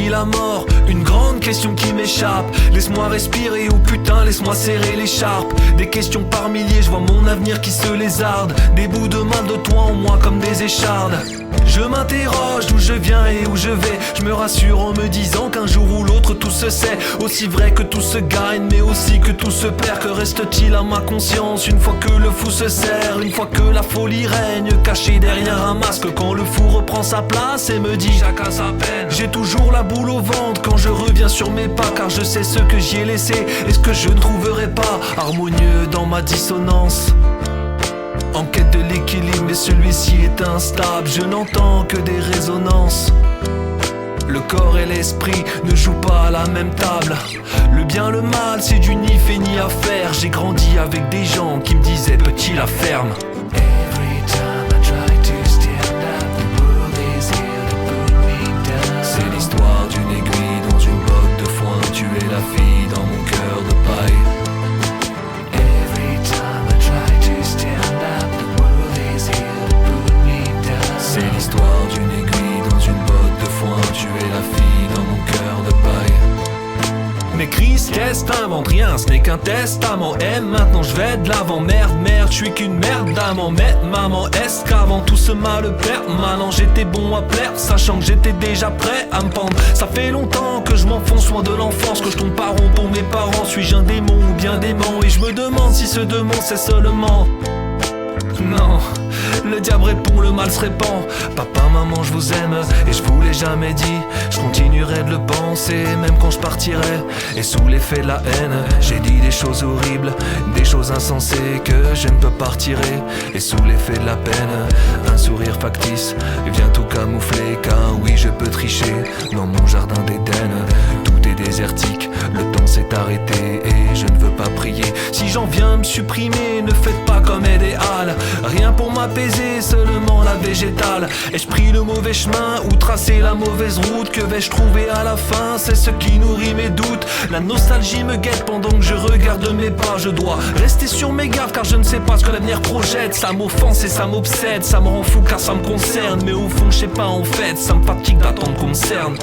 vie, la mort? Une grande question qui m'échappe. Laisse-moi respirer ou putain laisse-moi serrer l'écharpe. Des questions par milliers, je vois mon avenir qui se lézarde. Des bouts de mal de toi en moi comme des échardes. Je m'interroge d'où je viens et où je vais. Je me rassure en me disant qu'un jour ou l'autre tout se sait. Aussi vrai que tout se gagne mais aussi que tout se perd. Que reste-t-il à ma conscience une fois que le fou se serre? Une fois que la folie règne cachée derrière un masque. Quand le fou reprend sa place et me dit chacun sa peine. J'ai toujours la boule au ventre quand je reviens sur mes pas. Car je sais ce que j'y ai laissé et ce que je ne trouverai pas harmonieux dans ma dissonance. En quête de l'équilibre mais celui-ci est instable. Je n'entends que des résonances. Le corps et l'esprit ne jouent pas à la même table. Le bien, le mal, c'est du ni fait ni à faire. J'ai grandi avec des gens qui me disaient petit la ferme. C'est l'histoire d'une aiguille dans une botte de foin. Tu es la fille dans mon cœur de paille. C'est l'histoire d'une aiguille dans une botte de foin. Tu es la fille dans mon cœur de paille. Mes crises, qu'est-ce t'inventes rien, ce n'est qu'un testament. Et maintenant je vais de l'avant. Merde, je suis qu'une merde d'amant. Mais maman, est-ce qu'avant tout ce mal permanent j'étais bon à plaire, sachant que j'étais déjà prêt à me pendre? Ça fait longtemps que je m'enfonce loin de l'enfance, que je tourne pas rond pour mes parents. Suis-je un démon ou bien démon? Et je me demande si ce démon c'est seulement... Non, le diable répond, le mal se répand. Papa, maman, je vous aime et je vous l'ai jamais dit. Je continuerai de le penser même quand je partirai. Et sous l'effet de la haine, j'ai dit des choses horribles, des choses insensées que je ne peux pas retirer. Et sous l'effet de la peine, un sourire factice vient tout camoufler. Car oui, je peux tricher dans mon jardin d'Éden. Tout est désertique, le temps s'est arrêté et je ne veux pas prier. Si j'en viens me supprimer, ne faites pas comme idéal. Rien pour m'apaiser, seulement la végétale. Ai-je pris le mauvais chemin ou tracé la mauvaise route? Que vais-je trouver à la fin? C'est ce qui nourrit mes doutes. La nostalgie me guette pendant que je regarde mes pas. Je dois rester sur mes gardes car je ne sais pas ce que l'avenir projette. Ça m'offense et ça m'obsède, ça me rend fou car ça me concerne. Mais au fond je sais pas en fait, ça me fatigue d'attendre qu'on me cerne.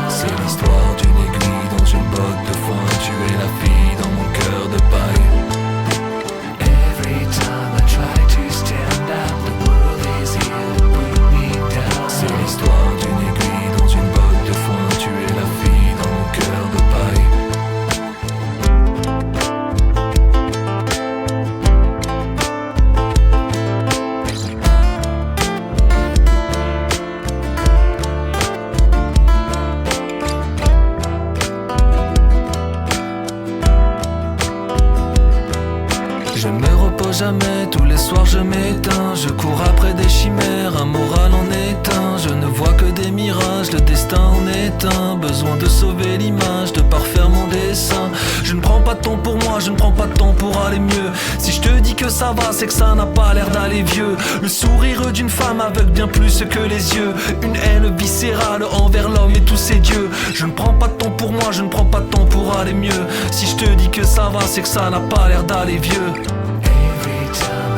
C'est l'histoire d'une aiguille dans une botte de foin. Tu es la fille dans mon cœur de paille. C'est l'histoire d'une aiguille dans une botte de foin. Tu es la fille dans mon cœur de paille. Je ne me repose jamais, tous les soirs je m'éteins. Je cours après des chimères, un moral en éteint. Je ne vois que des mirages, le destin en est un. Besoin de sauver l'image, de parfaire mon dessin. Je ne prends pas de temps pour moi, je ne prends pas de temps pour aller mieux. Si je te dis que ça va, c'est que ça n'a pas l'air d'aller vieux. Le sourire d'une femme aveugle bien plus que les yeux. Une haine viscérale envers l'homme et tous ses dieux. Je ne prends pas de temps pour moi, je ne prends pas de temps pour aller mieux. Si je te dis que ça va, c'est que ça n'a pas l'air d'aller vieux. Every time